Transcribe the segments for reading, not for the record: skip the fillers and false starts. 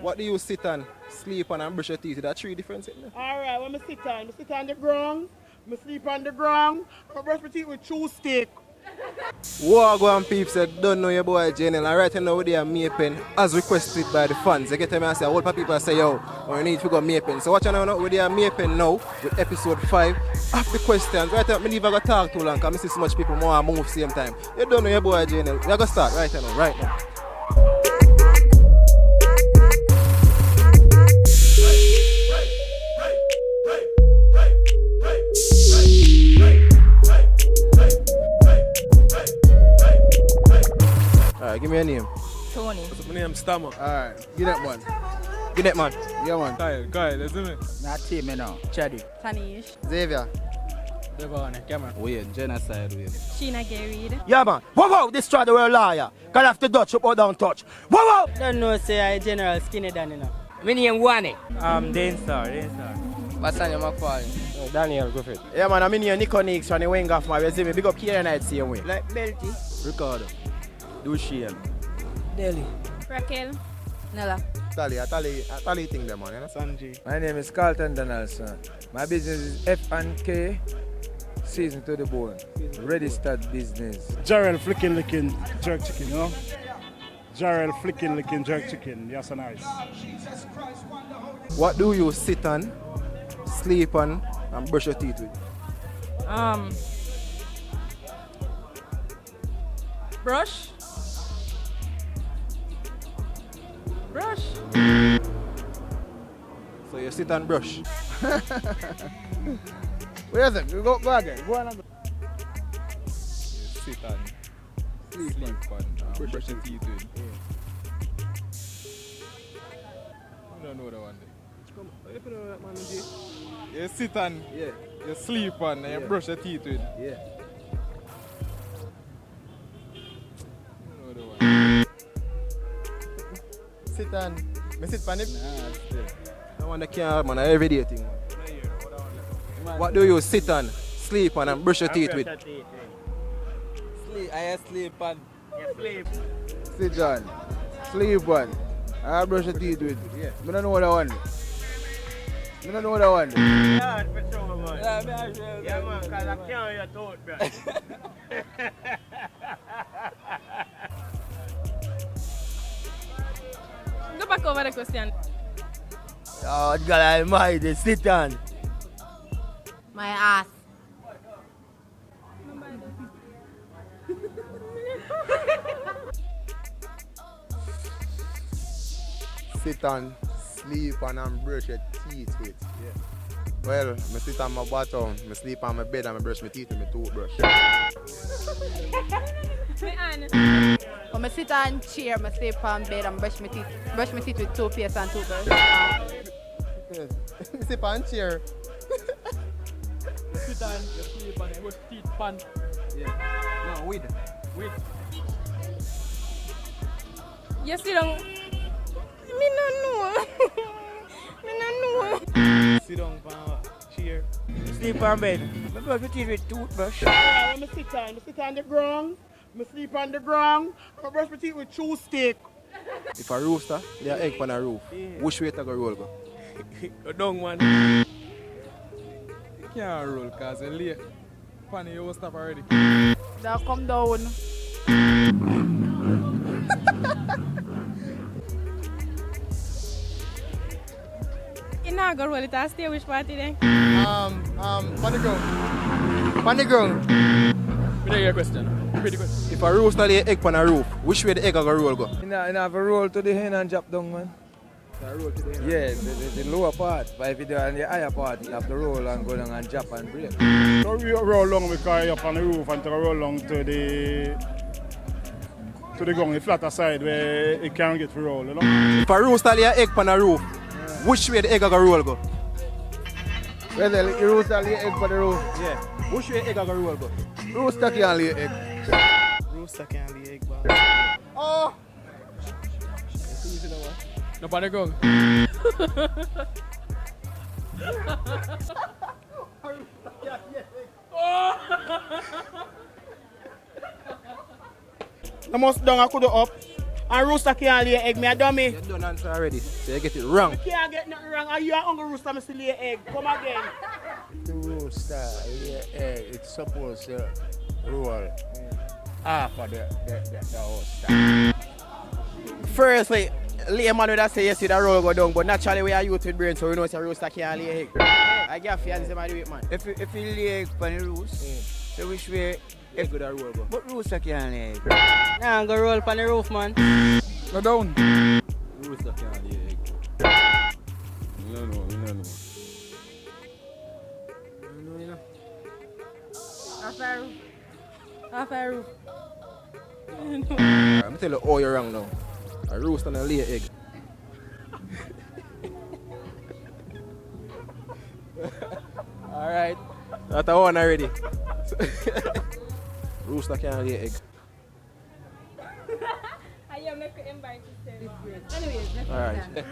What do you sit on, sleep on and brush your teeth? Is that three different things? Alright, when I sit on the ground, I sleep on the ground, I brush my teeth with chew stick. Whoa, go and peeps said, don't know your boy Jnel. And right now with their Pen as requested by the fans. They get to me and say, all people say, yo, we need to go Pen. So watch out now with their Pen now, with episode 5 of the questions. Right now, I never going to talk too long because I see so much people more move same time. You don't know your boy Jnel. We're going to start right now, right now. Alright, give me a name. Tony. My name is Stammer. Alright, give that man. Give that man. Yeah, man. Kyle, listen me. Not team, you know. Chaddy. Tanish. Xavier. Devon, Cameron. Weird, genocide, weird. Sheena Gary. Yeah, man. Wow, destroy the world liar. Call after Dutch up or down touch. Wow! Don't know, say I General Skinny Dan, you know. My name Wani. Dainstar. What's on your McFarlane? Daniel Griffith. Yeah, man. I'm in here, Nico Nix, from the wing off my resume. Big up here night, same way. Like Belty. Ricardo. Dushien. Delhi. Raquel. Nella. Tally thing them man, you know? Sanjay. My name is Carlton Donaldson. My business is F&K, season to the bone. Registered business. Jarrell flicking licking jerk chicken, you know? Jarrell flicking licking jerk chicken, yes and nice. What do you sit on, sleep on, and brush your teeth with? Brush. So you sit and brush. Where is it? Go again. Go on. Sit on. Sleep on. Brush your teeth with. I don't know that one. Come on, you know that man, G? You sit on. Yeah. You sleep on and you brush your teeth with. Yeah. I don't know that one. Sit on. Me sit on it? Nah, still. I want to care, man, everyday thing, man. What do you sit on, sleep on, and brush your teeth with? I sleep on. Sit on. Sleep on. I brush your teeth with. Yeah. I don't know that one. I don't know that one. Yeah, for sure, man. Yeah, man, because I can't hear your thought, bro. Go back over the question. Oh, God almighty, sit on. My ass. Sit on, sleep on, and brush your teeth with. Yeah. Well, I sit on my bottom, I sleep on my bed, and I brush my teeth with my toothbrush. When I sit on chair, I sleep on bed and brush my teeth with toothpaste and toothbrush. Sit on chair. Sit on, you sleep on, you brush teeth pan. Yeah. No, with. You sit down. Me no know. Sit down on a chair. Sleep on bed. I brush my teeth with toothbrush. Yeah, when I sit on the ground, I sleep on the ground, I brush my teeth with chew stick. If a rooster, there egg on a roof. Which way to go roll go? Go down, man. You can't roll because you're late. Funny, you will stop already. Now come down. You not go roll it and stay which party then? On the ground. Repeat your question. Repeat the question. If a rooster lay egg on a roof, which way the egg go roll go? You have a roll to the hen and drop down, man. Yeah, the lower part. But if you do on the higher part, you have to roll and go down and drop and break. So we roll along, we carry up on the roof and to roll along to the ground, the flatter side where it can't get roll, you know? If a rooster lay egg on a roof, which way the egg go roll go? Where the rooster lay egg for the roof? Yeah. Which way the egg go roll go? Rooster can't lay egg. Rooster can't lay egg, bro. Oh! No, on the ground. I must down, I could up, And rooster can't lay egg, me a dummy. You done answer already, so you get it wrong. You can't get nothing wrong. And you are hungry rooster, me still lay egg. Come again. The rooster, it's supposed to roll half of the house. Firstly, layman would have say yes, the roll go down, but naturally we are youth with brain, so we know it's a rooster can't lay egg. I get fear the way, man. If you lay egg on the roost, so which way egg would roll go? But rooster can't lay egg. Nah, I'm gonna roll on the roof, man. Go down. Rooster can't lay egg. No. Half a roof. I'm tell you all you're wrong now. A rooster and a lay egg. Alright. That's a one already. Rooster can't lay egg. Alright.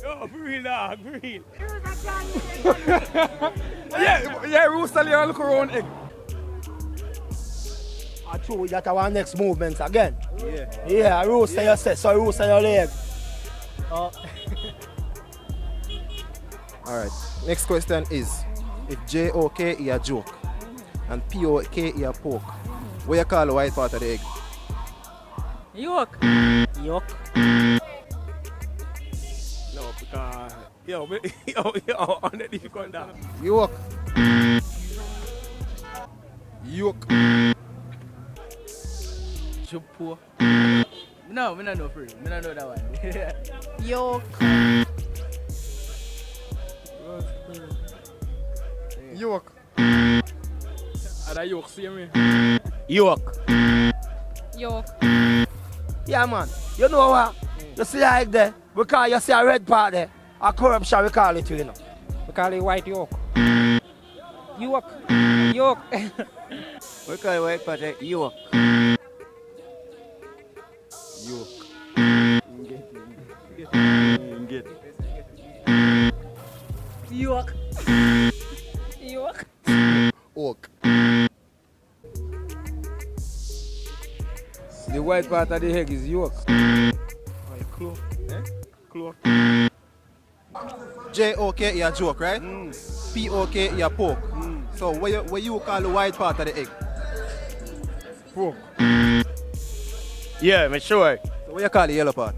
Yo, breathe, dog, breathe. Yeah, rooster lay on look around egg. I true that our next movements again. Yeah. Yeah, rooster you say, so rooster your leg. Alright. Next question is, if JOK is a joke and POK is a poke, what you call the white part of the egg? Yolk. No, because yo, on the difficult down. Yolk. Yolk. Chupo. No, me not know for real. Me not know that one. Yolk. Yolk. And that yolk same way. York. Yolk. Yeah, man. You know what? You see that egg there? Because you see a red part there. A corruption we call it, you know. We call it white yolk. Yolk. Yolk. We call it white part of York. Yolk. Yolk. Yolk. Oak. The white part of the egg is yolk. Close. Close. JOK is a joke, right? POK is a poke. So what you call the white part of the egg? Pork. Yeah, I'm sure. So what you call the yellow part?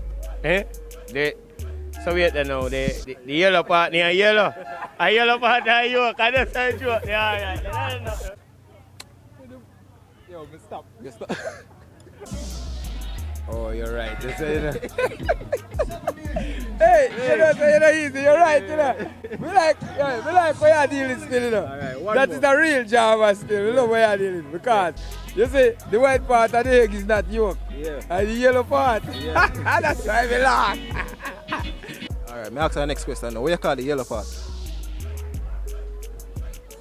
So wait there now, the yellow part near yellow. A yellow part near York, I just said you. Yeah. Yo, me stop. You stop. Oh, you're right. You say, you know. Hey, you know, easy. You're right, you know. We like where you're dealing still, you know. Alright, That is the real Java still. You know where you're dealing. Because, you see, the white part of the egg is not yolk. Yeah. And the yellow part. Yeah. That's why we laugh. Alright, me ask the next question now. What you call the yellow part?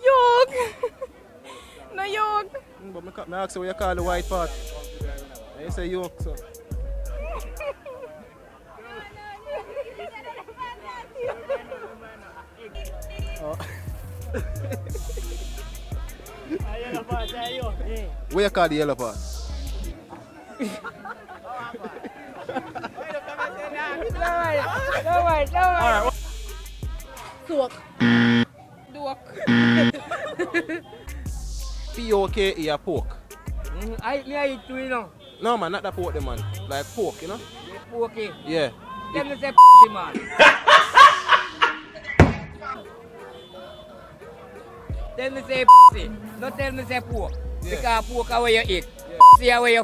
Yolk. No yolk. But me ask you what you call the white part. And you say yolk, so. What you call the yellow part? Soak. Duck. POK is a poke. I eat too, you know. No man, not that poke, man. Like pork, you know? Okay. Yeah. Tell me say man. Tell me say not tell me say pork. Because pork are where you eat. See where you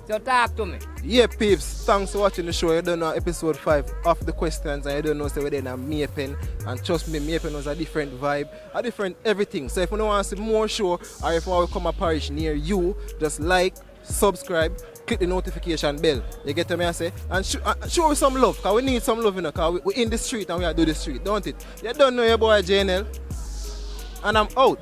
So talk to me. Yeah, peeps, thanks for watching the show. You don't know episode 5 of the questions and you don't know say whether in a Maypen. And trust me, Maypen was a different vibe, a different everything. So if you don't want to see more show or if you want to come a parish near you, just like, subscribe, click the notification bell. You get what I say? And show us some love, because we need some love, you know, because we're in the street and we are do the street, don't it? You don't know your boy Jnel. And I'm out.